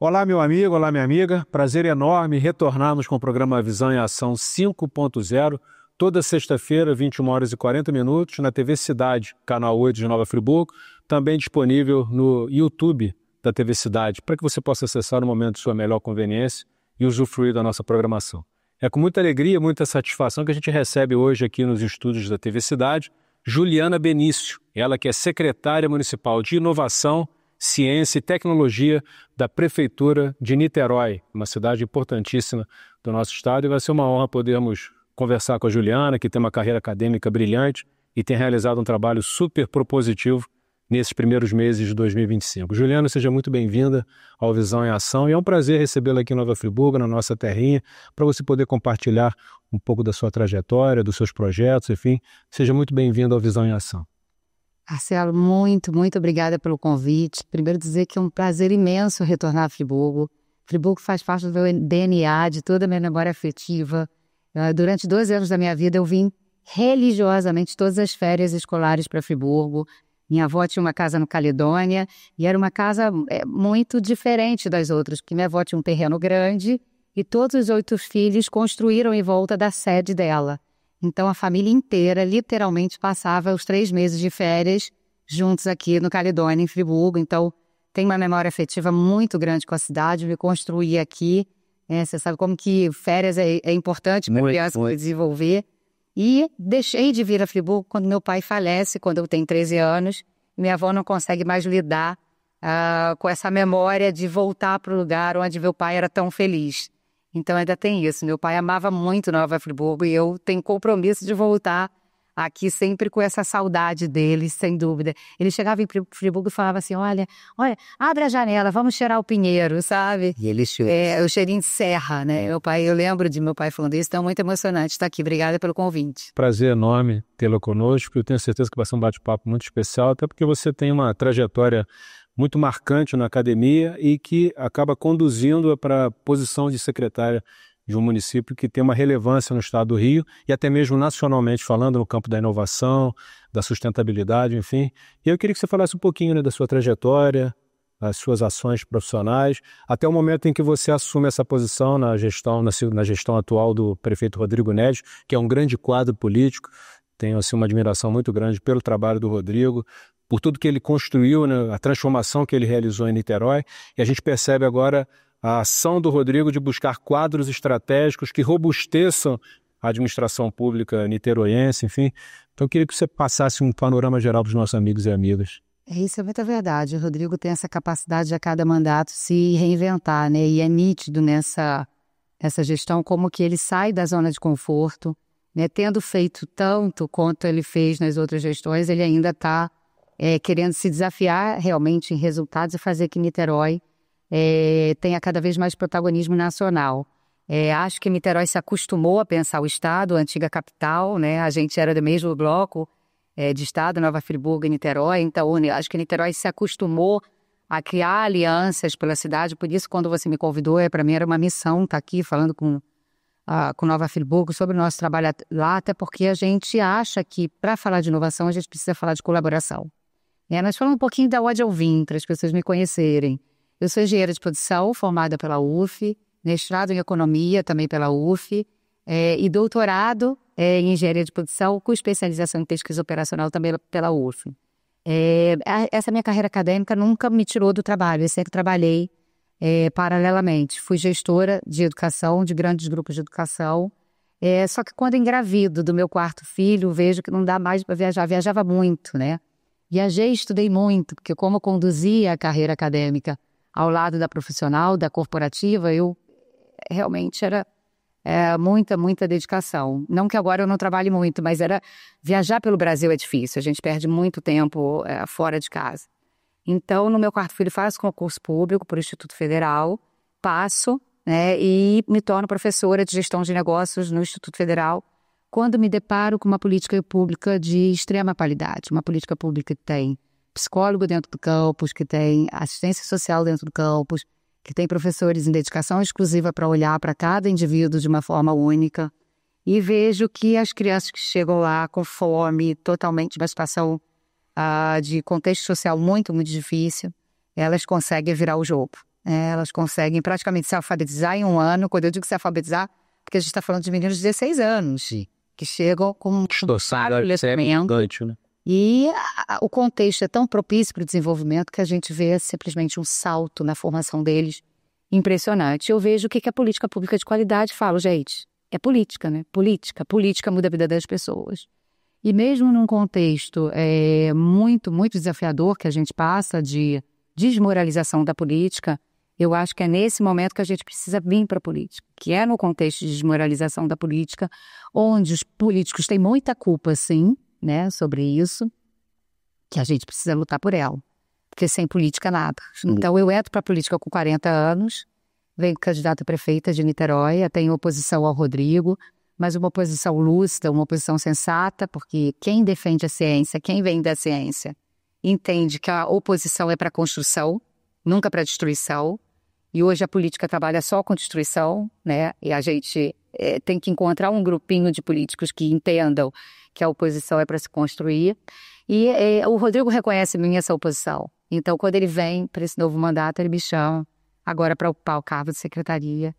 Olá, meu amigo, olá, minha amiga. Prazer enorme retornarmos com o programa Visão em Ação 5.0, toda sexta-feira, 21 horas e 40 minutos, na TV Cidade, canal 8 de Nova Friburgo, também disponível no YouTube da TV Cidade, para que você possa acessar no momento de sua melhor conveniência e usufruir da nossa programação. É com muita alegria, muita satisfação que a gente recebe hoje aqui nos estúdios da TV Cidade Juliana Benício, ela que é secretária municipal de Inovação, Ciência e Tecnologia da Prefeitura de Niterói, uma cidade importantíssima do nosso estado, e vai ser uma honra podermos conversar com a Juliana, que tem uma carreira acadêmica brilhante e tem realizado um trabalho super propositivo nesses primeiros meses de 2025. Juliana, seja muito bem-vinda ao Visão em Ação e é um prazer recebê-la aqui em Nova Friburgo, na nossa terrinha, para você poder compartilhar um pouco da sua trajetória, dos seus projetos, enfim. Seja muito bem-vinda ao Visão em Ação. Marcelo, muito obrigada pelo convite. Primeiro dizer que é um prazer imenso retornar a Friburgo. Friburgo faz parte do meu DNA, de toda a minha memória afetiva. Durante 12 anos da minha vida eu vim religiosamente todas as férias escolares para Friburgo. Minha avó tinha uma casa no Caledônia e era uma casa muito diferente das outras, porque minha avó tinha um terreno grande e todos os 8 filhos construíram em volta da sede dela. Então a família inteira literalmente passava os 3 meses de férias juntos aqui no Caledônia, em Friburgo. Então tem uma memória afetiva muito grande com a cidade, eu me construí aqui. Você sabe como que férias é importante para a criança desenvolver. E deixei de vir a Friburgo quando meu pai falece, quando eu tenho 13 anos. Minha avó não consegue mais lidar com essa memória de voltar para o lugar onde meu pai era tão feliz. Então ainda tem isso. Meu pai amava muito Nova Friburgo e eu tenho compromisso de voltar aqui sempre com essa saudade dele, sem dúvida. Ele chegava em Friburgo e falava assim, olha, abre a janela, vamos cheirar o pinheiro, sabe? E ele o cheirinho de serra, né? Eu lembro de meu pai falando isso, então é muito emocionante estar aqui. Obrigada pelo convite. Prazer enorme tê-la conosco. Eu tenho certeza que vai ser um bate-papo muito especial, até porque você tem uma trajetória muito marcante na academia e que acaba conduzindo-a para a posição de secretária de um município que tem uma relevância no estado do Rio e até mesmo nacionalmente falando no campo da inovação, da sustentabilidade, enfim. E eu queria que você falasse um pouquinho, né, da sua trajetória, das suas ações profissionais, até o momento em que você assume essa posição na gestão atual do prefeito Rodrigo Neves, que é um grande quadro político. Tenho assim, uma admiração muito grande pelo trabalho do Rodrigo, por tudo que ele construiu, né, a transformação que ele realizou em Niterói, e a gente percebe agora a ação do Rodrigo de buscar quadros estratégicos que robusteçam a administração pública niteroiense, enfim. Então eu queria que você passasse um panorama geral para os nossos amigos e amigas. Isso é muita verdade. O Rodrigo tem essa capacidade de a cada mandato se reinventar, né? E é nítido nessa gestão como que ele sai da zona de conforto, né? Tendo feito tanto quanto ele fez nas outras gestões, ele ainda está querendo se desafiar realmente em resultados e fazer que Niterói tenha cada vez mais protagonismo nacional. Acho que Niterói se acostumou a pensar o Estado, a antiga capital, né? A gente era do mesmo bloco de Estado, Nova Friburgo e Niterói, então acho que Niterói se acostumou a criar alianças pela cidade, por isso quando você me convidou, para mim era uma missão estar aqui falando com Nova Friburgo sobre o nosso trabalho lá, até porque a gente acha que para falar de inovação a gente precisa falar de colaboração. Nós falamos um pouquinho da onde eu vim, para as pessoas me conhecerem. Eu sou engenheira de produção, formada pela UF, mestrado em economia também pela UF, e doutorado em engenharia de produção com especialização em pesquisa operacional também pela UF. Essa minha carreira acadêmica nunca me tirou do trabalho, eu sempre trabalhei paralelamente. Fui gestora de educação, de grandes grupos de educação, só que quando engravido do meu 4º filho, vejo que não dá mais para viajar. Viajava muito, né? Viajei, estudei muito, porque como eu conduzia a carreira acadêmica ao lado da profissional, da corporativa, eu realmente era muita dedicação. Não que agora eu não trabalhe muito, mas viajar pelo Brasil é difícil, a gente perde muito tempo fora de casa. Então, no meu 4º filho, faço concurso público para o Instituto Federal, passo, né, e me torno professora de gestão de negócios no Instituto Federal, quando me deparo com uma política pública de extrema qualidade, uma política pública que tem psicólogo dentro do campus, que tem assistência social dentro do campus, que tem professores em dedicação exclusiva para olhar para cada indivíduo de uma forma única. E vejo que as crianças que chegam lá com fome, totalmente uma situação de contexto social muito difícil, elas conseguem virar o jogo. Elas conseguem praticamente se alfabetizar em um ano. Quando eu digo se alfabetizar, porque a gente está falando de meninos de 16 anos, que chegam com um letramento. Né? E o contexto é tão propício para o desenvolvimento que a gente vê simplesmente um salto na formação deles impressionante. Eu vejo o que a política pública de qualidade fala, gente. É política, né? Política muda a vida das pessoas. E mesmo num contexto muito, muito desafiador que a gente passa de desmoralização da política, eu acho que é nesse momento que a gente precisa vir para a política, que é no contexto de desmoralização da política, onde os políticos têm muita culpa, sim, né, sobre isso, que a gente precisa lutar por ela. Porque sem política, nada. Então, eu entro para a política com 40 anos, venho candidata a prefeita de Niterói, tenho oposição ao Rodrigo, mas uma oposição lúcida, uma oposição sensata, porque quem defende a ciência, quem vem da ciência, entende que a oposição é para construção, nunca para destruição, e hoje a política trabalha só com destruição, né? E a gente tem que encontrar um grupinho de políticos que entendam que a oposição é para se construir, e o Rodrigo reconhece em mim essa oposição. Então, quando ele vem para esse novo mandato, ele me chama agora para ocupar o cargo de secretário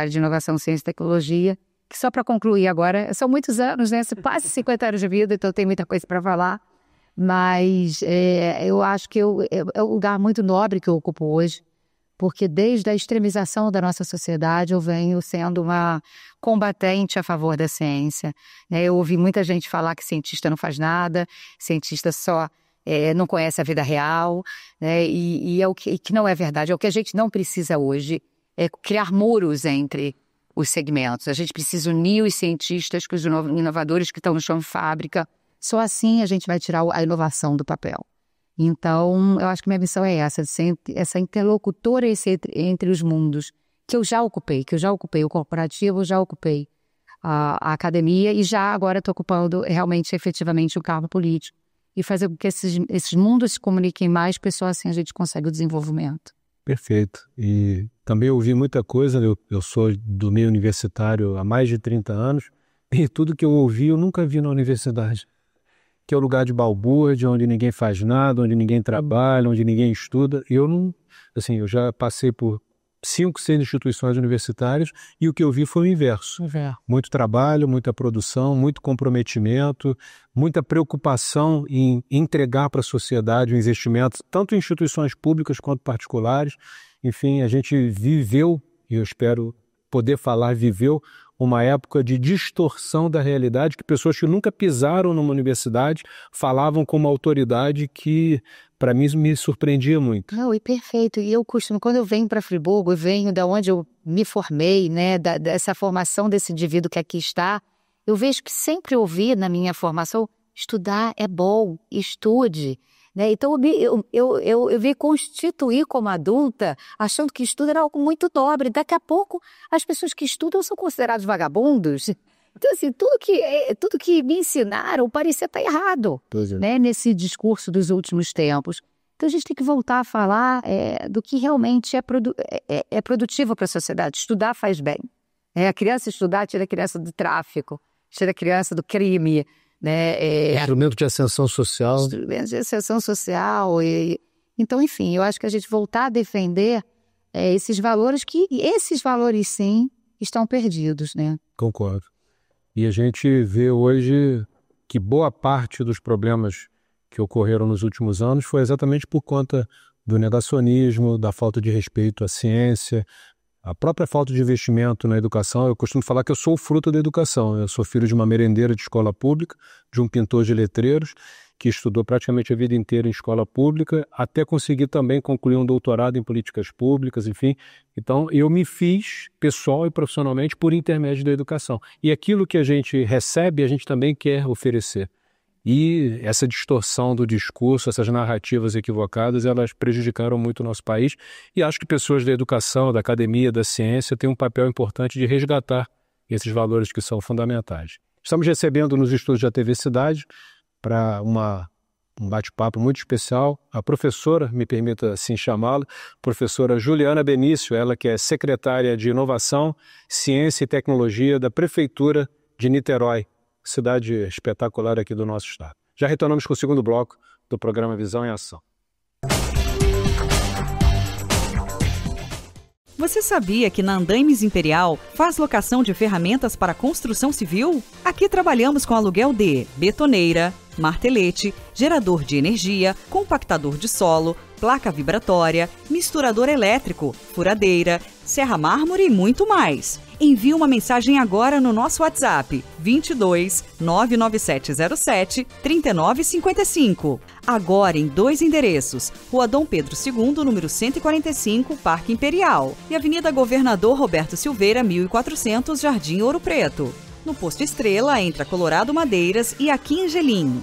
de Inovação, Ciência e Tecnologia, que só para concluir agora, são muitos anos, né? Quase 50 anos de vida, então tem muita coisa para falar, mas eu acho que é um lugar muito nobre que eu ocupo hoje, porque desde a extremização da nossa sociedade eu venho sendo uma combatente a favor da ciência. Eu ouvi muita gente falar que cientista não faz nada, cientista só não conhece a vida real, né? E é o que não é verdade. É o que a gente não precisa hoje, é criar muros entre os segmentos. A gente precisa unir os cientistas com os inovadores que estão no chão de fábrica. Só assim a gente vai tirar a inovação do papel. Então, eu acho que minha missão é essa, de ser essa interlocutora entre os mundos, que eu já ocupei o corporativo, eu já ocupei a academia e já agora estou ocupando realmente, efetivamente, o cargo político. E fazer com que esses mundos se comuniquem mais, pessoas assim a gente consegue o desenvolvimento. Perfeito. E também ouvi muita coisa, eu sou do meio universitário há mais de 30 anos, e tudo que eu ouvi eu nunca vi na universidade. Que é o lugar de balbúrdia, onde ninguém faz nada, onde ninguém trabalha, onde ninguém estuda. Eu já passei por 5, 6 instituições universitárias e o que eu vi foi o inverso. Muito trabalho, muita produção, muito comprometimento, muita preocupação em entregar para a sociedade o investimento, tanto em instituições públicas quanto particulares. Enfim, a gente viveu, e eu espero poder falar, viveu uma época de distorção da realidade, que pessoas que nunca pisaram numa universidade falavam com uma autoridade que, para mim, me surpreendia muito. Não, e perfeito. E eu costumo, quando eu venho para Friburgo, eu venho da onde eu me formei, né, dessa formação desse indivíduo que aqui está, eu vejo que sempre ouvi na minha formação, estudar é bom, estude. Né? Então eu me constituir como adulta achando que estudo era algo muito nobre. Daqui a pouco as pessoas que estudam são consideradas vagabundos. Então assim, tudo que me ensinaram parecia estar errado, né? Nesse discurso dos últimos tempos. Então a gente tem que voltar a falar do que realmente é produtivo para a sociedade. Estudar faz bem. A criança estudar tira a criança do tráfico, tira a criança do crime, né? Instrumento de ascensão social. Instrumento de ascensão social. Então, enfim, eu acho que a gente voltar a defender esses valores sim, estão perdidos, né? Concordo. E a gente vê hoje que boa parte dos problemas que ocorreram nos últimos anos foi exatamente por conta do negacionismo, da falta de respeito à ciência, a própria falta de investimento na educação. Eu costumo falar que eu sou o fruto da educação. Eu sou filho de uma merendeira de escola pública, de um pintor de letreiros, que estudou praticamente a vida inteira em escola pública, até conseguir também concluir um doutorado em políticas públicas, enfim. Então, eu me fiz, pessoal e profissionalmente, por intermédio da educação. E aquilo que a gente recebe, a gente também quer oferecer. E essa distorção do discurso, essas narrativas equivocadas, elas prejudicaram muito o nosso país. E acho que pessoas da educação, da academia, da ciência têm um papel importante de resgatar esses valores que são fundamentais. Estamos recebendo nos estúdios da TV Cidade, para um bate-papo muito especial, a professora, me permita assim chamá-la, professora Juliana Benício, ela que é secretária de Inovação, Ciência e Tecnologia da Prefeitura de Niterói, cidade espetacular aqui do nosso estado. Já retornamos com o segundo bloco do programa Visão em Ação. Você sabia que na Andaimes Imperial faz locação de ferramentas para construção civil? Aqui trabalhamos com aluguel de betoneira, martelete, gerador de energia, compactador de solo, placa vibratória, misturador elétrico, furadeira, serra mármore e muito mais. Envie uma mensagem agora no nosso WhatsApp 22 99707 3955. Agora em 2 endereços, Rua Dom Pedro II, número 145, Parque Imperial, e Avenida Governador Roberto Silveira, 1400, Jardim Ouro Preto. No Posto Estrela, entre a Colorado Madeiras e a Quingelim.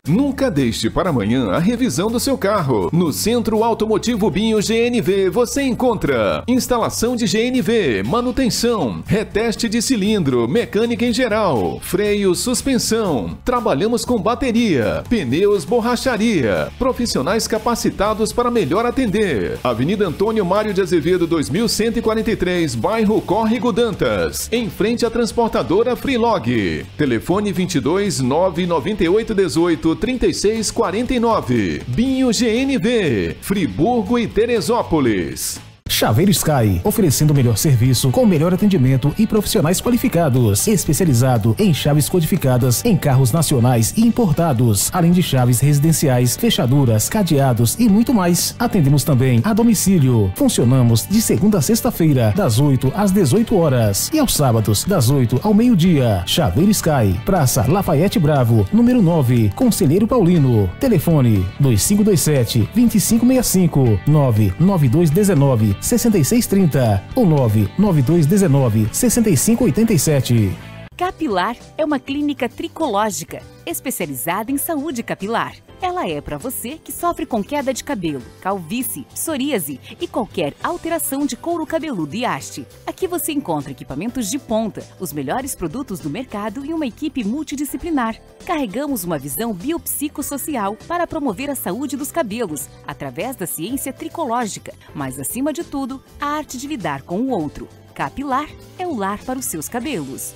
Nunca deixe para amanhã a revisão do seu carro. No Centro Automotivo Binho GNV você encontra instalação de GNV, manutenção, reteste de cilindro, mecânica em geral, freio, suspensão. Trabalhamos com bateria, pneus, borracharia. Profissionais capacitados para melhor atender. Avenida Antônio Mário de Azevedo 2143, bairro Córrego Dantas, em frente à transportadora Freelog. Telefone 22 998 18 3649. Binho GNV, Friburgo e Teresópolis. Chaveiro Sky, oferecendo o melhor serviço, com o melhor atendimento e profissionais qualificados, especializado em chaves codificadas em carros nacionais e importados, além de chaves residenciais, fechaduras, cadeados e muito mais. Atendemos também a domicílio. Funcionamos de segunda a sexta-feira, das 8 às 18 horas e aos sábados, das 8 ao meio-dia. Chaveiro Sky, Praça Lafayette Bravo, número 9, Conselheiro Paulino. Telefone 2527-2565, 99219 6630 ou 99219 6587. Capilar é uma clínica tricológica, especializada em saúde capilar. Ela é para você que sofre com queda de cabelo, calvície, psoríase e qualquer alteração de couro cabeludo e haste. Aqui você encontra equipamentos de ponta, os melhores produtos do mercado e uma equipe multidisciplinar. Carregamos uma visão biopsicossocial para promover a saúde dos cabelos, através da ciência tricológica, mas acima de tudo, a arte de lidar com o outro. Capilar é o lar para os seus cabelos.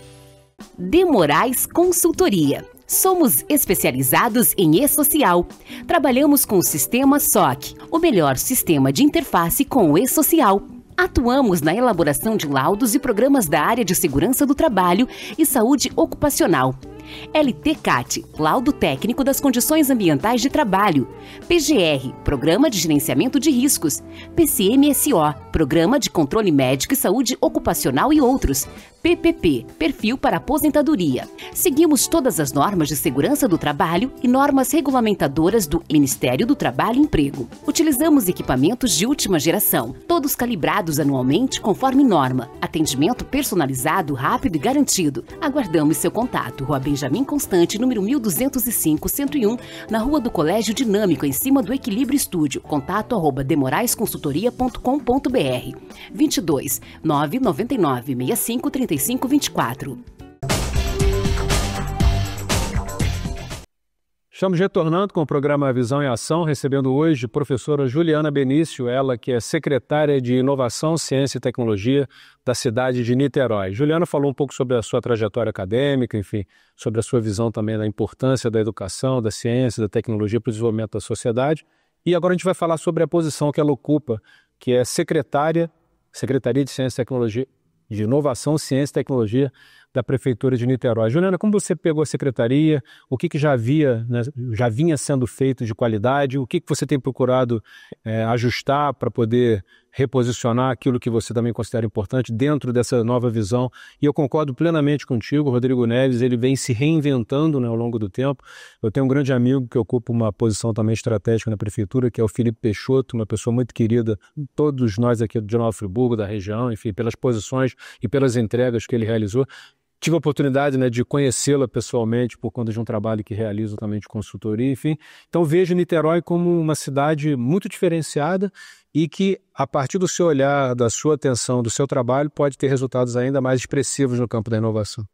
De Moraes Consultoria. Somos especializados em e-social. Trabalhamos com o sistema SOC, o melhor sistema de interface com o e-social. Atuamos na elaboração de laudos e programas da área de segurança do trabalho e saúde ocupacional. LTCAT, Laudo Técnico das Condições Ambientais de Trabalho. PGR, Programa de Gerenciamento de Riscos. PCMSO, Programa de Controle Médico e Saúde Ocupacional e outros. PPP, Perfil para Aposentadoria. Seguimos todas as normas de segurança do trabalho e normas regulamentadoras do Ministério do Trabalho e Emprego. Utilizamos equipamentos de última geração, todos calibrados anualmente conforme norma. Atendimento personalizado, rápido e garantido. Aguardamos seu contato. Rua Benjamin Constante, número 1205-101, na Rua do Colégio Dinâmico, em cima do Equilíbrio Estúdio. Contato @demoraesconsultoria.com.br 22 999 65 3524. Estamos retornando com o programa Visão em Ação, recebendo hoje a professora Juliana Benício, ela que é secretária de Inovação, Ciência e Tecnologia da cidade de Niterói. Juliana falou um pouco sobre a sua trajetória acadêmica, enfim, sobre a sua visão também da importância da educação, da ciência, da tecnologia para o desenvolvimento da sociedade. E agora a gente vai falar sobre a posição que ela ocupa, que é Secretaria de Ciência e Tecnologia, de Inovação, Ciência e Tecnologia da Prefeitura de Niterói. Juliana, como você pegou a secretaria? O que já vinha sendo feito de qualidade? O que você tem procurado ajustar para poder reposicionar aquilo que você também considera importante dentro dessa nova visão? E eu concordo plenamente contigo, o Rodrigo Neves, ele vem se reinventando, né, ao longo do tempo. Eu tenho um grande amigo que ocupa uma posição também estratégica na Prefeitura, que é o Felipe Peixoto, uma pessoa muito querida, todos nós aqui de Nova Friburgo, da região, enfim, pelas posições e pelas entregas que ele realizou. Tive a oportunidade, né, de conhecê-la pessoalmente por conta de um trabalho que realizo também de consultoria, enfim. Então vejo Niterói como uma cidade muito diferenciada e que, a partir do seu olhar, da sua atenção, do seu trabalho, pode ter resultados ainda mais expressivos no campo da inovação.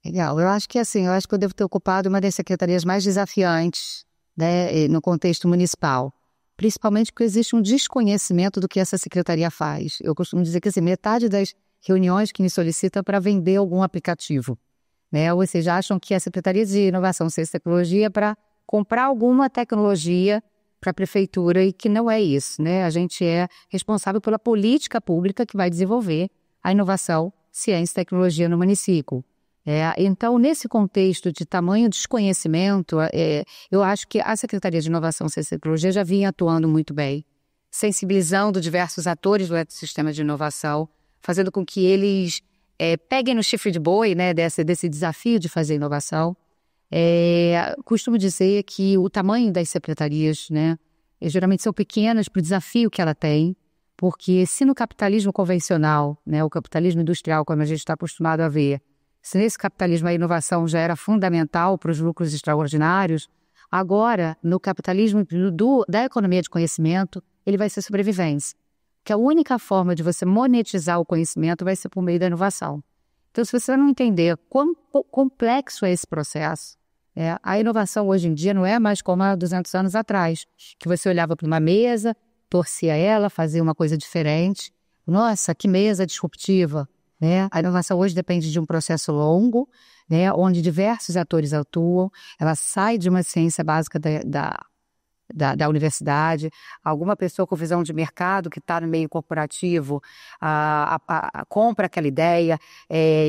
Legal. Eu acho que eu devo ter ocupado uma das secretarias mais desafiantes, né, no contexto municipal. Principalmente porque existe um desconhecimento do que essa secretaria faz. Eu costumo dizer que metade das reuniões que me solicitam para vender algum aplicativo, né? Ou seja, acham que a Secretaria de Inovação, Ciência e Tecnologia é para comprar alguma tecnologia para a prefeitura, e que não é isso, né? A gente é responsável pela política pública que vai desenvolver a inovação, ciência e tecnologia no município. Então, nesse contexto de tamanho desconhecimento, eu acho que a Secretaria de Inovação, Ciência e Tecnologia já vinha atuando muito bem, sensibilizando diversos atores do ecossistema de inovação, fazendo com que eles peguem no chifre de boi, né, desse desafio de fazer inovação. Costumo dizer que o tamanho das secretarias, né, geralmente são pequenas para o desafio que ela tem, porque se no capitalismo convencional, né, o capitalismo industrial, como a gente está acostumado a ver, se nesse capitalismo a inovação já era fundamental para os lucros extraordinários, agora, no capitalismo da economia de conhecimento, ele vai ser sobrevivência. Porque a única forma de você monetizar o conhecimento vai ser por meio da inovação. Então, se você não entender quão complexo é esse processo, a inovação hoje em dia não é mais como há 200 anos atrás, que você olhava para uma mesa, torcia ela, fazia uma coisa diferente. Nossa, que mesa disruptiva! Né? A inovação hoje depende de um processo longo, né, onde diversos atores atuam. Ela sai de uma ciência básica da universidade, alguma pessoa com visão de mercado que está no meio corporativo compra aquela ideia,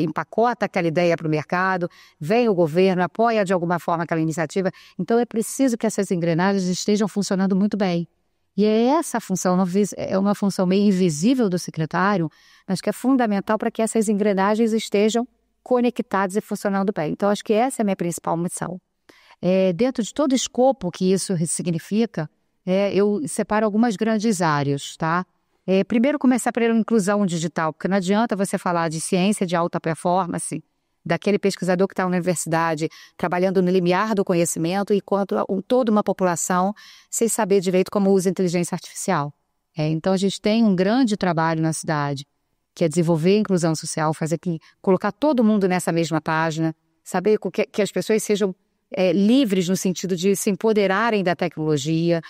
empacota aquela ideia para o mercado, vem o governo, apoia de alguma forma aquela iniciativa. Então é preciso que essas engrenagens estejam funcionando muito bem. E essa função é uma função meio invisível do secretário, mas que é fundamental para que essas engrenagens estejam conectadas e funcionando bem. Então, acho que essa é a minha principal missão. Dentro de todo o escopo que isso significa, eu separo algumas grandes áreas, tá? Primeiro, começar pela inclusão digital, porque não adianta você falar de ciência de alta performance, daquele pesquisador que está na universidade trabalhando no limiar do conhecimento, enquanto toda uma população sem saber direito como usa inteligência artificial. Então, a gente tem um grande trabalho na cidade, que é desenvolver a inclusão social, colocar todo mundo nessa mesma página, saber que as pessoas sejam livres no sentido de se empoderarem da tecnologia.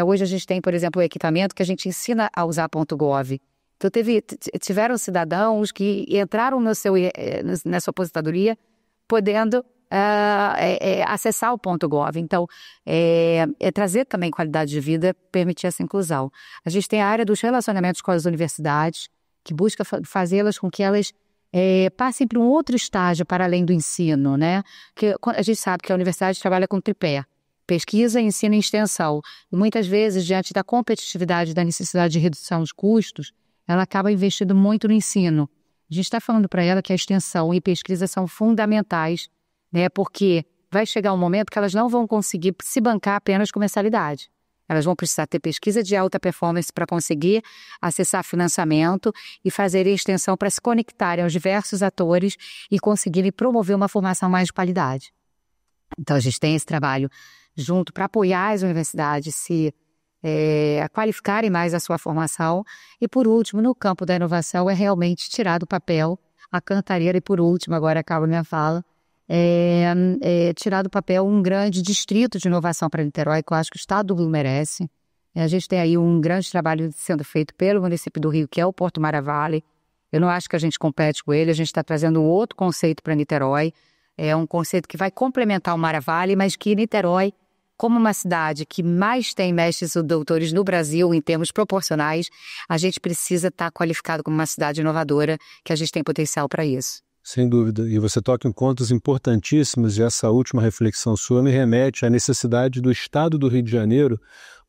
Hoje a gente tem, por exemplo, o equipamento que a gente ensina a usar .gov. Então, tiveram cidadãos que entraram na sua aposentadoria podendo acessar o .gov. Então, trazer também qualidade de vida, permitir essa inclusão. A gente tem a área dos relacionamentos com as universidades, que busca fazê-las com que elas passem para um outro estágio para além do ensino, né? Que a gente sabe que a universidade trabalha com tripé: pesquisa, ensino e extensão. E muitas vezes, diante da competitividade, da necessidade de redução dos custos, ela acaba investindo muito no ensino. A gente está falando para ela que a extensão e pesquisa são fundamentais, né? Porque vai chegar um momento que elas não vão conseguir se bancar apenas com mensalidade. Elas vão precisar ter pesquisa de alta performance para conseguir acessar financiamento e fazer a extensão para se conectarem aos diversos atores e conseguirem promover uma formação mais de qualidade. Então, a gente tem esse trabalho junto para apoiar as universidades a qualificarem mais a sua formação. E, por último, no campo da inovação, é realmente tirar do papel a cantareira. E, por último, agora acabo minha fala, tirar do papel um grande distrito de inovação para Niterói, que eu acho que o Estado do Rio merece. A gente tem aí um grande trabalho sendo feito pelo município do Rio, que é o Porto Maravilha. Eu não acho que a gente compete com ele, a gente está trazendo um outro conceito para Niterói. É um conceito que vai complementar o Maravilha, mas que Niterói, como uma cidade que mais tem mestres e doutores no Brasil, em termos proporcionais, a gente precisa estar qualificado como uma cidade inovadora, que a gente tem potencial para isso. Sem dúvida. E você toca em pontos importantíssimos, e essa última reflexão sua me remete à necessidade do Estado do Rio de Janeiro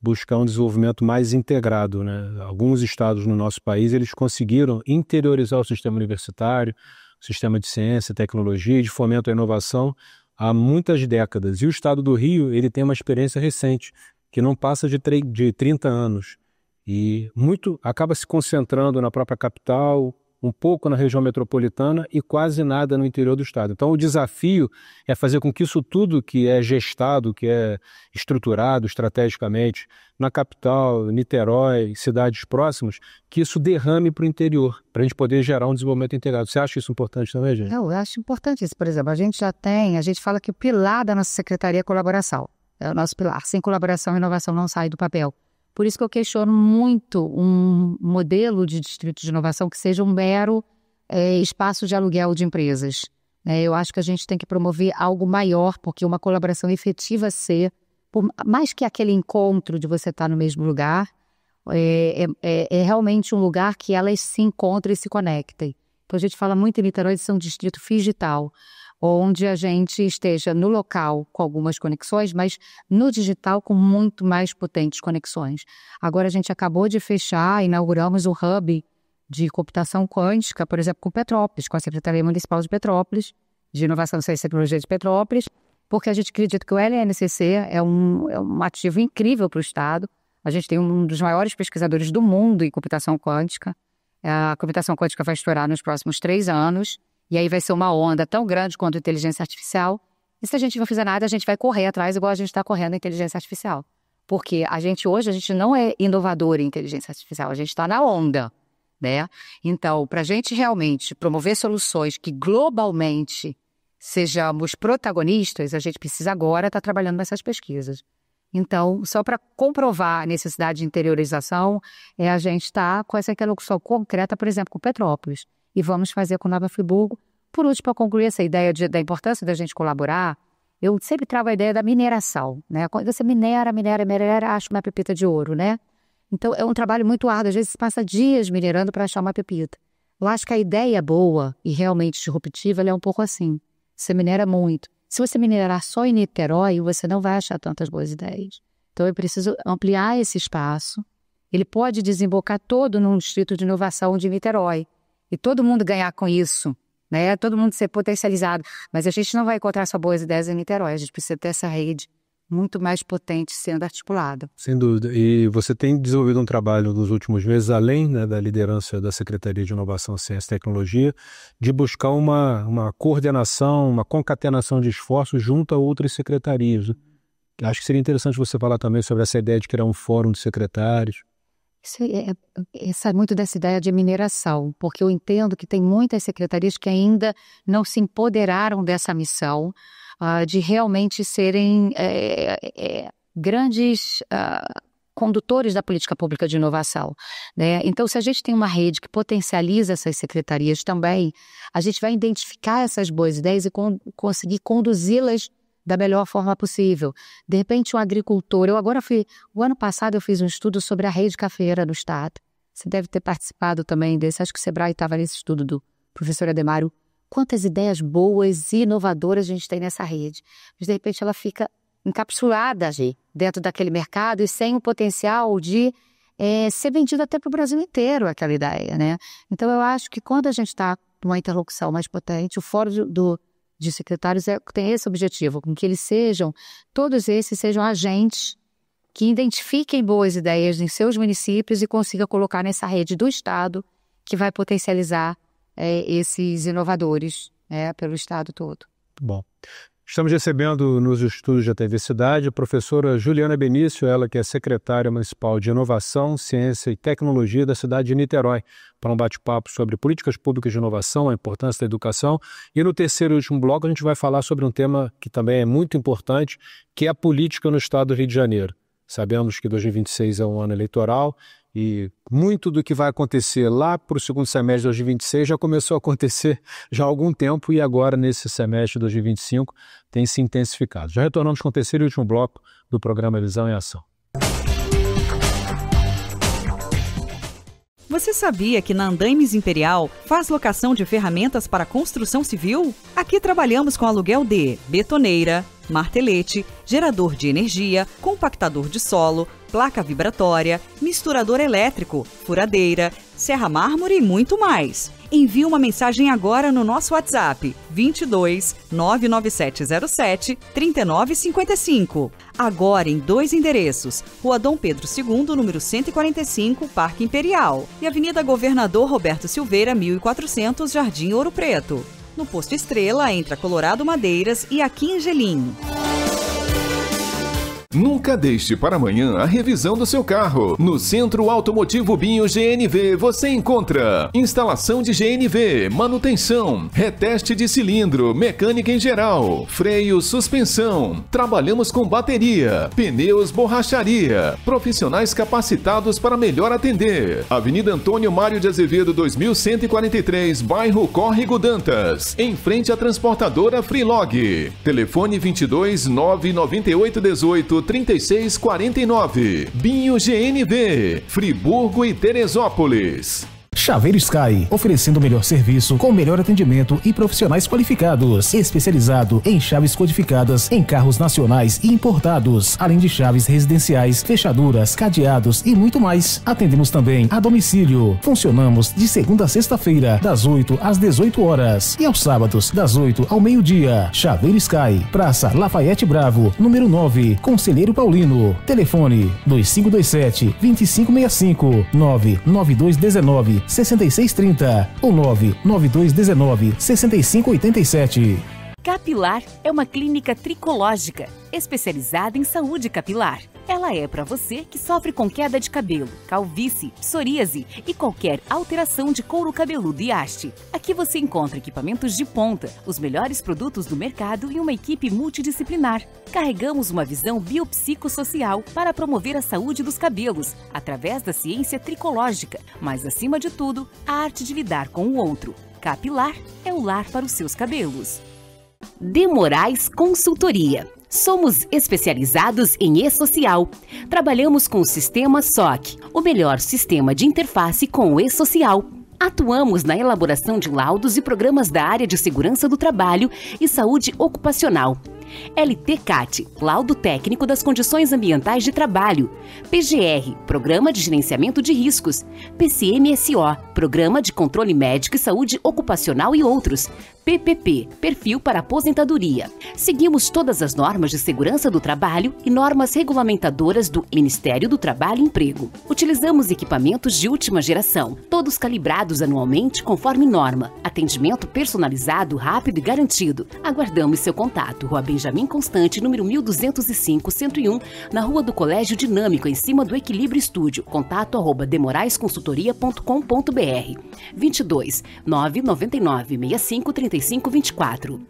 buscar um desenvolvimento mais integrado, né? Alguns estados no nosso país, eles conseguiram interiorizar o sistema universitário, o sistema de ciência, tecnologia e de fomento à inovação há muitas décadas. E o Estado do Rio, ele tem uma experiência recente, que não passa de 30 anos. E muito acaba se concentrando na própria capital, um pouco na região metropolitana e quase nada no interior do estado. Então, o desafio é fazer com que isso tudo que é gestado, que é estruturado estrategicamente na capital, Niterói, cidades próximas, que isso derrame para o interior, para a gente poder gerar um desenvolvimento integrado. Você acha isso importante também, gente? Eu acho importante isso. Por exemplo, a gente fala que o pilar da nossa secretaria é colaboração. É o nosso pilar. Sem colaboração, a inovação não sai do papel. Por isso que eu questiono muito um modelo de distrito de inovação que seja um mero espaço de aluguel de empresas. Eu acho que a gente tem que promover algo maior, porque uma colaboração efetiva por mais que aquele encontro de você estar no mesmo lugar, é realmente um lugar que elas se encontram e se conectem. Então a gente fala muito em Niterói de ser um distrito digital, onde a gente esteja no local com algumas conexões, mas no digital com muito mais potentes conexões. Agora a gente acabou de fechar, inauguramos um hub de computação quântica, por exemplo, com Petrópolis, com a Secretaria Municipal de Petrópolis, de Inovação, Ciência e Tecnologia de Petrópolis, porque a gente acredita que o LNCC é um ativo incrível para o Estado. A gente tem um dos maiores pesquisadores do mundo em computação quântica. A computação quântica vai estourar nos próximos 3 anos, e aí vai ser uma onda tão grande quanto a inteligência artificial. E se a gente não fizer nada, a gente vai correr atrás igual a gente está correndo a inteligência artificial. Porque hoje a gente não é inovador em inteligência artificial, a gente está na onda, né? Então, para a gente realmente promover soluções que globalmente sejamos protagonistas, a gente precisa agora estar trabalhando nessas pesquisas. Então, só para comprovar a necessidade de interiorização, a gente está com essa interlocução concreta, por exemplo, com Petrópolis. E vamos fazer com Nova Friburgo. Por último, para concluir essa ideia da importância da gente colaborar, eu sempre trago a ideia da mineração, né? Quando você minera, acha uma pepita de ouro, né? Então, é um trabalho muito árduo. Às vezes, você passa dias minerando para achar uma pepita. Eu acho que a ideia boa e realmente disruptiva, ela é um pouco assim. Você minera muito. Se você minerar só em Niterói, você não vai achar tantas boas ideias. Então, eu preciso ampliar esse espaço. Ele pode desembocar todo num distrito de inovação de Niterói. E todo mundo ganhar com isso, né? Todo mundo ser potencializado. Mas a gente não vai encontrar só boas ideias em Niterói. A gente precisa ter essa rede muito mais potente sendo articulada. Sem dúvida. E você tem desenvolvido um trabalho nos últimos meses, além, né, da liderança da Secretaria de Inovação, Ciência e Tecnologia, de buscar uma coordenação, uma concatenação de esforços junto a outras secretarias. Acho que seria interessante você falar também sobre essa ideia de criar um fórum de secretários. Isso é muito dessa ideia de mineração, porque eu entendo que tem muitas secretarias que ainda não se empoderaram dessa missão, de realmente serem grandes condutores da política pública de inovação, né? Então, se a gente tem uma rede que potencializa essas secretarias também, a gente vai identificar essas boas ideias e conseguir conduzi-las da melhor forma possível. De repente, um agricultor... O ano passado eu fiz um estudo sobre a rede cafeeira no Estado. Você deve ter participado também desse. Acho que o Sebrae estava nesse estudo do professor Ademário. Quantas ideias boas e inovadoras a gente tem nessa rede. Mas, de repente, ela fica encapsulada dentro daquele mercado e sem o potencial de ser vendida até para o Brasil inteiro, aquela ideia, né? Então, eu acho que quando a gente está numa interlocução mais potente, o fórum de secretários tem esse objetivo, com que todos esses sejam agentes que identifiquem boas ideias em seus municípios e consigam colocar nessa rede do Estado que vai potencializar esses inovadores pelo Estado todo. Bom, estamos recebendo nos estúdios da TV Cidade a professora Juliana Benício, ela que é secretária municipal de Inovação, Ciência e Tecnologia da cidade de Niterói, para um bate-papo sobre políticas públicas de inovação, a importância da educação. E no terceiro e último bloco a gente vai falar sobre um tema que também é muito importante, que é a política no estado do Rio de Janeiro. Sabemos que 2026 é um ano eleitoral e muito do que vai acontecer lá para o segundo semestre de 2026 já começou a acontecer já há algum tempo e agora nesse semestre de 2025 tem se intensificado. Já retornamos com o terceiro e último bloco do programa Visão em Ação. Você sabia que na Andaimes Imperial faz locação de ferramentas para construção civil? Aqui trabalhamos com aluguel de betoneira, martelete, gerador de energia, compactador de solo, placa vibratória, misturador elétrico, furadeira, serra mármore e muito mais. Envie uma mensagem agora no nosso WhatsApp 22 99707 3955. Agora em 2 endereços, Rua Dom Pedro II, número 145, Parque Imperial, e Avenida Governador Roberto Silveira, 1400, Jardim Ouro Preto. No Posto Estrela, entre a Colorado Madeiras e a Quingelim. Nunca deixe para amanhã a revisão do seu carro. No Centro Automotivo Binho GNV você encontra instalação de GNV, manutenção, reteste de cilindro, mecânica em geral, freio, suspensão. Trabalhamos com bateria, pneus, borracharia. Profissionais capacitados para melhor atender. Avenida Antônio Mário de Azevedo 2143, bairro Córrego Dantas, em frente à transportadora Freelog. Telefone 22 998 18 3649. Binho GNV, Friburgo e Teresópolis. Chaveiro Sky, oferecendo o melhor serviço com o melhor atendimento e profissionais qualificados, especializado em chaves codificadas em carros nacionais e importados, além de chaves residenciais, fechaduras, cadeados e muito mais. Atendemos também a domicílio. Funcionamos de segunda a sexta-feira, das 8 às 18 horas e aos sábados, das 8 ao meio-dia. Chaveiro Sky, Praça Lafayette Bravo, número 9, Conselheiro Paulino. Telefone 2527-2565, 99219-6630 ou 99219-6587. Capilar é uma clínica tricológica, especializada em saúde capilar. Ela é para você que sofre com queda de cabelo, calvície, psoríase e qualquer alteração de couro cabeludo e haste. Aqui você encontra equipamentos de ponta, os melhores produtos do mercado e uma equipe multidisciplinar. Carregamos uma visão biopsicossocial para promover a saúde dos cabelos, através da ciência tricológica, mas acima de tudo, a arte de lidar com o outro. Capilar é o lar para os seus cabelos. De Moraes Consultoria. Somos especializados em e-social. Trabalhamos com o sistema SOC, o melhor sistema de interface com o e-social. Atuamos na elaboração de laudos e programas da área de segurança do trabalho e saúde ocupacional. LTCAT, Laudo Técnico das Condições Ambientais de Trabalho. PGR, Programa de Gerenciamento de Riscos. PCMSO, Programa de Controle Médico e Saúde Ocupacional e outros. PPP, Perfil para Aposentadoria. Seguimos todas as normas de segurança do trabalho e normas regulamentadoras do Ministério do Trabalho e Emprego. Utilizamos equipamentos de última geração, todos calibrados anualmente conforme norma. Atendimento personalizado, rápido e garantido. Aguardamos seu contato. Rua Benjamin Constante, número 1205-101, na Rua do Colégio Dinâmico, em cima do Equilíbrio Estúdio. Contato @demoraesconsultoria.com.br 22 999 65 3524.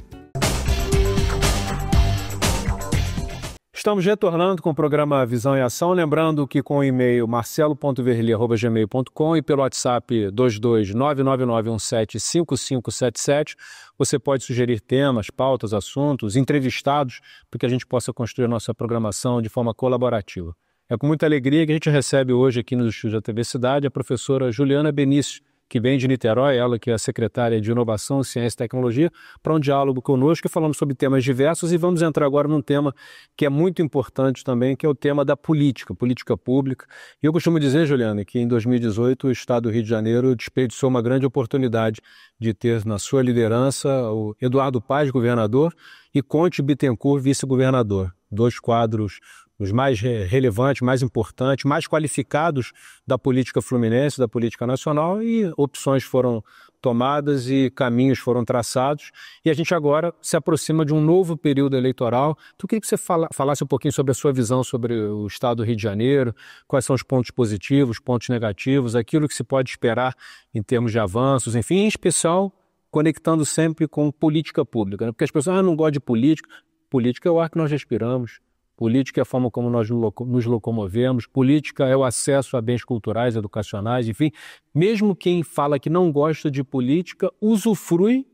Estamos retornando com o programa Visão em Ação, lembrando que com o e-mail marcelo.verli@gmail.com e pelo WhatsApp 22999175577 você pode sugerir temas, pautas, assuntos, entrevistados, para que a gente possa construir a nossa programação de forma colaborativa. É com muita alegria que a gente recebe hoje aqui nos estúdios da TV Cidade a professora Juliana Benício, que vem de Niterói, ela que é a secretária de Inovação, Ciência e Tecnologia, para um diálogo conosco e falamos sobre temas diversos, e vamos entrar agora num tema que é muito importante também, que é o tema da política pública. E eu costumo dizer, Juliana, que em 2018 o Estado do Rio de Janeiro desperdiçou uma grande oportunidade de ter na sua liderança o Eduardo Paes, governador, e Conte Bittencourt, vice-governador. Dois quadros os mais relevantes, mais importantes, mais qualificados da política fluminense, da política nacional, e opções foram tomadas e caminhos foram traçados. E a gente agora se aproxima de um novo período eleitoral. Então, eu queria que você falasse um pouquinho sobre a sua visão sobre o Estado do Rio de Janeiro, quais são os pontos positivos, pontos negativos, aquilo que se pode esperar em termos de avanços, enfim, em especial conectando sempre com política pública, né? Porque as pessoas não gostam de política. Política é o ar que nós respiramos. Política é a forma como nós nos locomovemos, política é o acesso a bens culturais, educacionais, enfim. Mesmo quem fala que não gosta de política, usufrui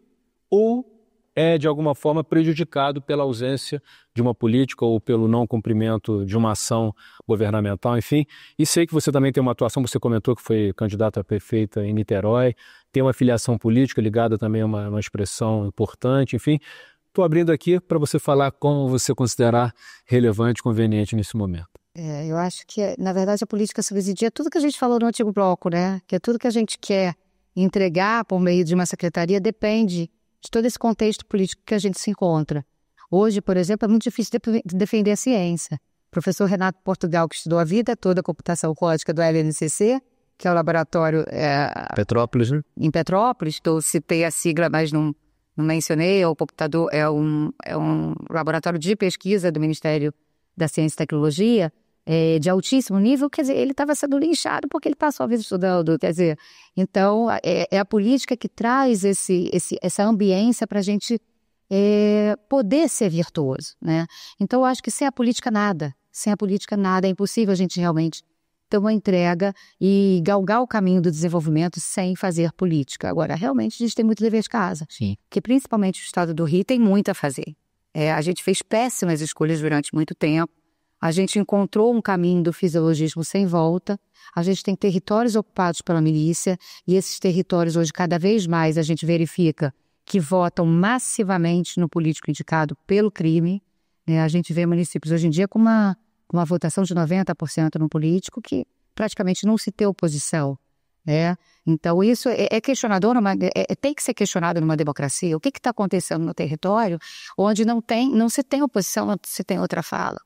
ou é, de alguma forma, prejudicado pela ausência de uma política ou pelo não cumprimento de uma ação governamental, enfim. E sei que você também tem uma atuação, você comentou que foi candidata a prefeita em Niterói, tem uma filiação política ligada também a uma expressão importante, enfim. Estou abrindo aqui para você falar como você considerar relevante e conveniente nesse momento. Eu acho que, na verdade, a política subsidia tudo que a gente falou no antigo bloco, né? Que é tudo que a gente quer entregar por meio de uma secretaria depende de todo esse contexto político que a gente se encontra. Hoje, por exemplo, é muito difícil defender a ciência. O professor Renato Portugal, que estudou a vida toda a computação quântica do LNCC, que é o laboratório... Petrópolis, né? Em Petrópolis, eu citei a sigla, mas não mencionei, o computador é um laboratório de pesquisa do Ministério da Ciência e Tecnologia, de altíssimo nível, quer dizer, ele estava sendo linchado porque ele passou a vida estudando, quer dizer, então é a política que traz essa ambiência para a gente poder ser virtuoso, né? Então eu acho que sem a política nada, é impossível a gente realmente ter uma entrega e galgar o caminho do desenvolvimento sem fazer política. Agora, realmente, a gente tem muito dever de casa. Sim. Porque, principalmente, o Estado do Rio tem muito a fazer. A gente fez péssimas escolhas durante muito tempo. A gente encontrou um caminho do fisiologismo sem volta. A gente tem territórios ocupados pela milícia e esses territórios hoje cada vez mais a gente verifica que votam massivamente no político indicado pelo crime. Né? A gente vê municípios hoje em dia com uma votação de 90% no político que praticamente não se tem oposição. Né? Então isso é questionador, tem que ser questionado numa democracia. O que está acontecendo no território onde não se tem oposição, não se tem outra fala?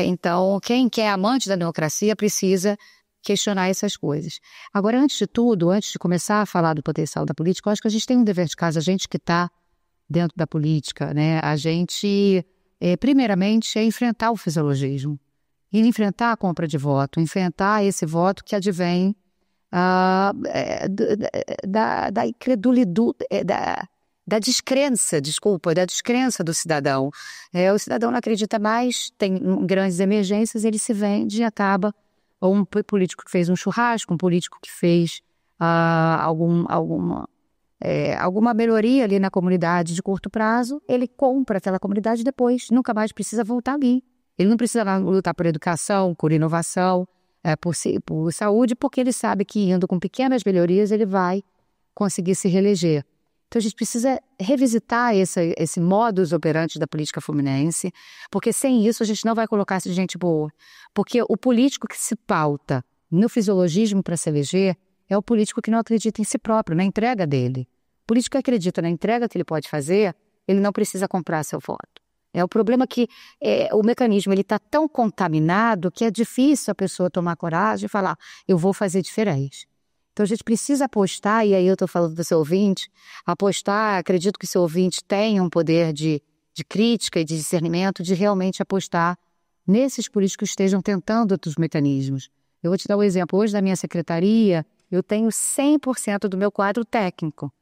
Então quem é amante da democracia precisa questionar essas coisas. Agora, antes de tudo, antes de começar a falar do potencial da política, eu acho que a gente tem um dever de casa, a gente que está dentro da política, né? A gente, primeiramente, é enfrentar o fisiologismo, e enfrentar a compra de voto, enfrentar esse voto que advém da incredulidade, da descrença do cidadão. O cidadão não acredita mais, tem grandes emergências, ele se vende e acaba, ou um político que fez um churrasco, um político que fez alguma melhoria ali na comunidade de curto prazo, ele compra aquela comunidade e depois nunca mais precisa voltar ali. Ele não precisa lutar por educação, por inovação, por saúde, porque ele sabe que indo com pequenas melhorias ele vai conseguir se reeleger. Então a gente precisa revisitar esse modus operandi da política fluminense, porque sem isso a gente não vai colocar gente boa. Porque o político que se pauta no fisiologismo para se eleger é o político que não acredita em si próprio, na entrega dele. O político que acredita na entrega que ele pode fazer, ele não precisa comprar seu voto. O problema é que o mecanismo está tão contaminado que é difícil a pessoa tomar coragem e falar, eu vou fazer diferente. Então a gente precisa apostar, e aí eu estou falando do seu ouvinte, acredito que o seu ouvinte tenha um poder de crítica e de discernimento, de realmente apostar nesses políticos que estejam tentando outros mecanismos. Eu vou te dar um exemplo, hoje na minha secretaria, eu tenho 100% do meu quadro técnico.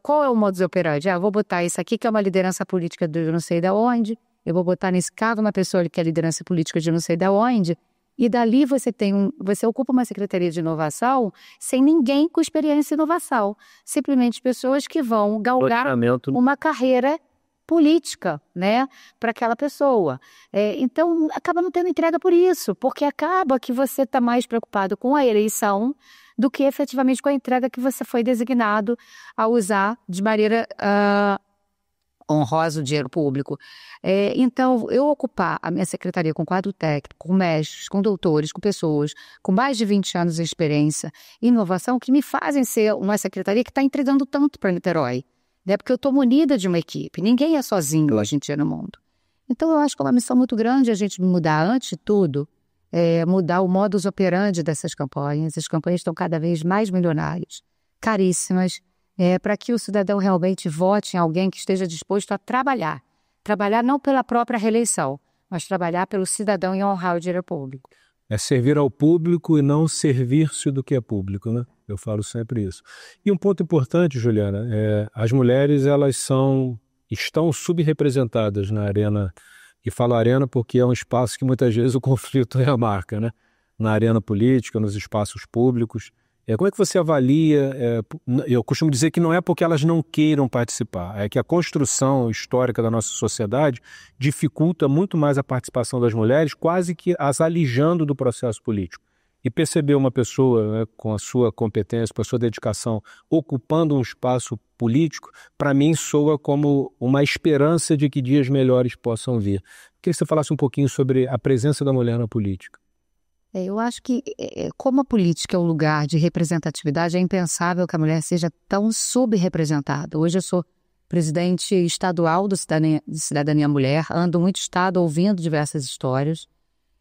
Qual é o modus operandi? Eu vou botar isso aqui que é uma liderança política de não sei de onde, eu vou botar nesse caso uma pessoa que é liderança política de não sei de onde, e dali você ocupa uma secretaria de inovação sem ninguém com experiência em inovação. Simplesmente pessoas que vão galgar uma carreira política, né, para aquela pessoa. Então, acaba não tendo entrega por isso, porque acaba que você está mais preocupado com a eleição do que efetivamente com a entrega que você foi designado a usar de maneira honrosa o dinheiro público. Então, eu ocupar a minha secretaria com quadro técnico, com mestres, com doutores, com pessoas com mais de 20 anos de experiência e inovação que me fazem ser uma secretaria que está entregando tanto para Niterói. Né? Porque eu estou munida de uma equipe. Ninguém é sozinho hoje em dia no mundo. Então, eu acho que é uma missão muito grande a gente mudar, antes de tudo, mudar o modus operandi dessas campanhas. As campanhas estão cada vez mais milionárias, caríssimas, para que o cidadão realmente vote em alguém que esteja disposto a trabalhar. Trabalhar não pela própria reeleição, mas trabalhar pelo cidadão e honrar o dinheiro público. É servir ao público e não servir-se do que é público, né? Eu falo sempre isso. E um ponto importante, Juliana, as mulheres estão subrepresentadas na arena, e falo arena porque é um espaço que muitas vezes o conflito é a marca, né? Na arena política, nos espaços públicos. Como é que você avalia? Eu costumo dizer que não é porque elas não queiram participar, é que a construção histórica da nossa sociedade dificulta muito mais a participação das mulheres, quase que as alijando do processo político. E perceber uma pessoa, né, com a sua competência, com a sua dedicação, ocupando um espaço político, para mim soa como uma esperança de que dias melhores possam vir. Queria que você falasse um pouquinho sobre a presença da mulher na política. Eu acho que, como a política é um lugar de representatividade, é impensável que a mulher seja tão subrepresentada. Hoje eu sou presidente estadual do Cidadania Mulher, ando muito estado ouvindo diversas histórias.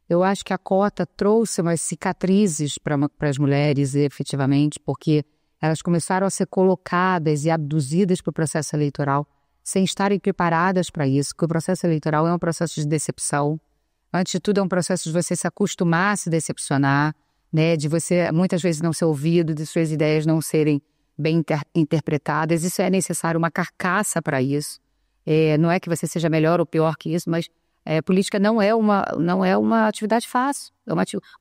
Eu acho que a cota trouxe umas cicatrizes para as mulheres, efetivamente, porque elas começaram a ser colocadas e abduzidas para o processo eleitoral sem estarem preparadas para isso, porque o processo eleitoral é um processo de decepção. Antes de tudo, é um processo de você se acostumar a se decepcionar, né? De você, muitas vezes, não ser ouvido, de suas ideias não serem bem interpretadas. Isso é necessário uma carcaça para isso. Não é que você seja melhor ou pior que isso, mas política não é uma atividade fácil.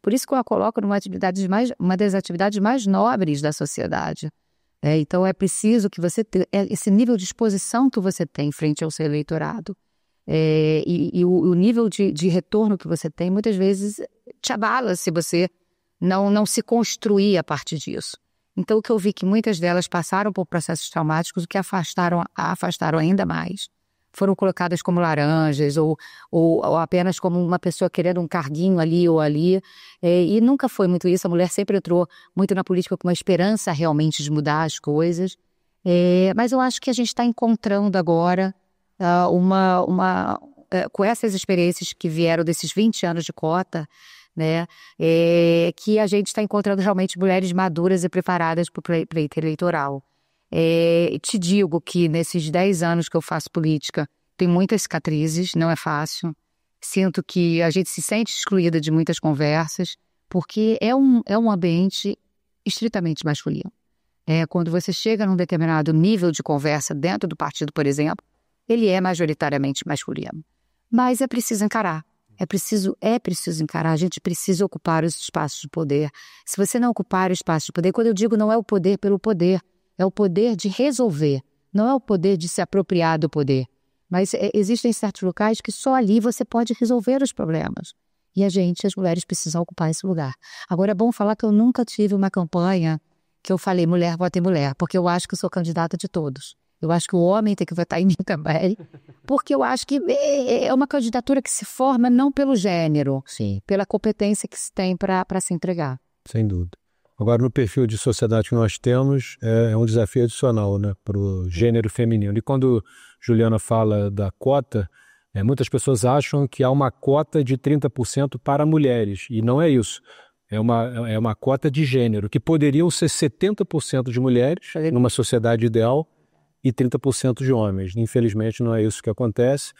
Por isso que eu a coloco uma das atividades mais nobres da sociedade. Então, é preciso que você tenha esse nível de exposição que você tem frente ao seu eleitorado. E o nível de retorno que você tem, muitas vezes, te abala se você não se construir a partir disso. Então, o que eu vi que muitas delas passaram por processos traumáticos, o que afastaram ainda mais. Foram colocadas como laranjas ou apenas como uma pessoa querendo um carguinho ali ou ali. E nunca foi muito isso. A mulher sempre entrou muito na política com uma esperança realmente de mudar as coisas. Mas eu acho que a gente está encontrando agora com essas experiências que vieram desses 20 anos de cota, né, que a gente está encontrando realmente mulheres maduras e preparadas para o pleito eleitoral. Te digo que nesses 10 anos que eu faço política, tem muitas cicatrizes, não é fácil. Sinto que a gente se sente excluída de muitas conversas, porque é um ambiente estritamente masculino. Quando você chega num determinado nível de conversa dentro do partido, por exemplo, ele é majoritariamente masculino. Mas é preciso encarar. É preciso encarar. A gente precisa ocupar os espaços de poder. Se você não ocupar o espaço de poder, quando eu digo não é o poder pelo poder, é o poder de resolver, não é o poder de se apropriar do poder. Mas existem certos locais que só ali você pode resolver os problemas. E as mulheres precisam ocupar esse lugar. Agora é bom falar que eu nunca tive uma campanha que eu falei mulher, vota em mulher, porque eu acho que eu sou candidata de todos. Eu acho que o homem tem que votar em mim também, porque eu acho que é uma candidatura que se forma não pelo gênero, sim, pela competência que se tem para se entregar. Sem dúvida. Agora, no perfil de sociedade que nós temos, é um desafio adicional, né, para o gênero feminino. E quando Juliana fala da cota, muitas pessoas acham que há uma cota de 30% para mulheres, e não é isso. É uma cota de gênero, que poderiam ser 70% de mulheres numa sociedade ideal, e 30% de homens. Infelizmente não é isso que acontece.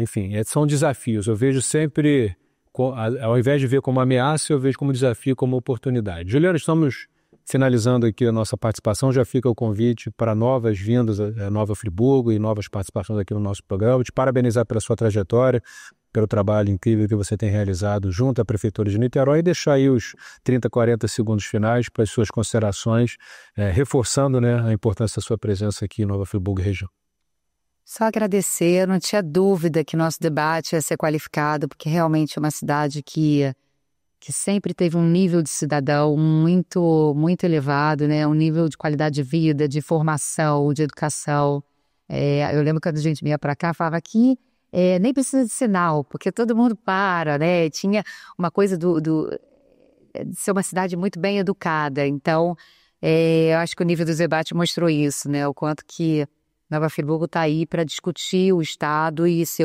Enfim, são desafios. Eu vejo sempre, ao invés de ver como ameaça, eu vejo como desafio, como oportunidade. Juliana, estamos finalizando aqui a nossa participação. Já fica o convite para novas vindas a Nova Friburgo e novas participações aqui no nosso programa. Te parabenizar pela sua trajetória, pelo trabalho incrível que você tem realizado junto à Prefeitura de Niterói, e deixar aí os 30, 40 segundos finais para as suas considerações, reforçando, né, a importância da sua presença aqui em Nova Friburgo região. Só agradecer, eu não tinha dúvida que nosso debate ia ser qualificado, porque realmente é uma cidade que sempre teve um nível de cidadão muito, muito elevado, né? Um nível de qualidade de vida, de formação, de educação. Eu lembro quando a gente vinha para cá, falava que nem precisa de sinal, porque todo mundo para, né? Tinha uma coisa de ser uma cidade muito bem educada. Então, eu acho que o nível do debate mostrou isso, né? O quanto que Nova Friburgo está aí para discutir o Estado e ser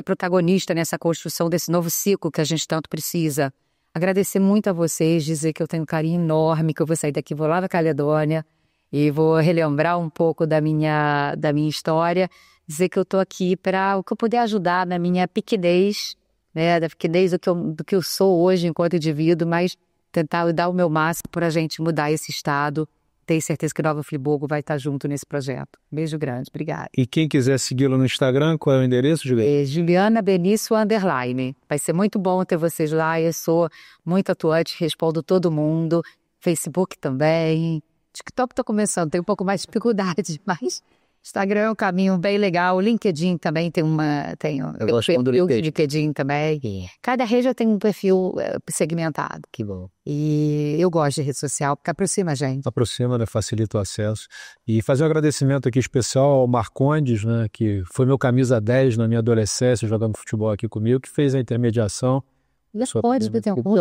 protagonista nessa construção desse novo ciclo que a gente tanto precisa. Agradecer muito a vocês, dizer que eu tenho um carinho enorme, que eu vou sair daqui, vou lá na Caledônia e vou relembrar um pouco da minha história, dizer que eu estou aqui para o que eu puder ajudar na minha pequenez, né, da pequenez do que eu sou hoje enquanto indivíduo, mas tentar dar o meu máximo para a gente mudar esse estado. Tenho certeza que Nova Friburgo vai estar junto nesse projeto. Beijo grande, obrigada. E quem quiser segui-lo no Instagram, qual é o endereço, Juliana? Juliana Benício _. Vai ser muito bom ter vocês lá, eu sou muito atuante, respondo todo mundo. Facebook também. TikTok estou começando, tem um pouco mais de dificuldade, mas Instagram é um caminho bem legal. O LinkedIn também eu gosto do LinkedIn também. Cada rede tem um perfil segmentado. Que bom. E eu gosto de rede social, porque aproxima a gente. Aproxima, né? Facilita o acesso. E fazer um agradecimento aqui especial ao Marcondes, né? Que foi meu camisa 10 na minha adolescência, jogando futebol aqui comigo, que fez a intermediação. Marcondes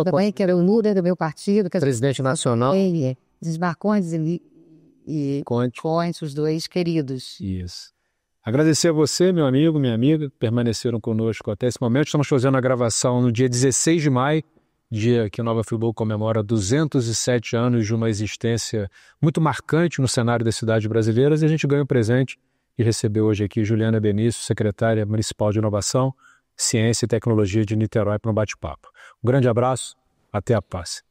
também, que era o líder do meu partido. Presidente nacional. Marcondes e Conte, os dois queridos. Isso. Agradecer a você, meu amigo, minha amiga, que permaneceram conosco até esse momento. Estamos fazendo a gravação no dia 16 de maio, dia que Nova Friburgo comemora 207 anos de uma existência muito marcante no cenário das cidades brasileiras, e a gente ganha um presente e recebeu hoje aqui Juliana Benício, secretária municipal de Inovação, Ciência e Tecnologia de Niterói, para um bate-papo. Um grande abraço, até a próxima.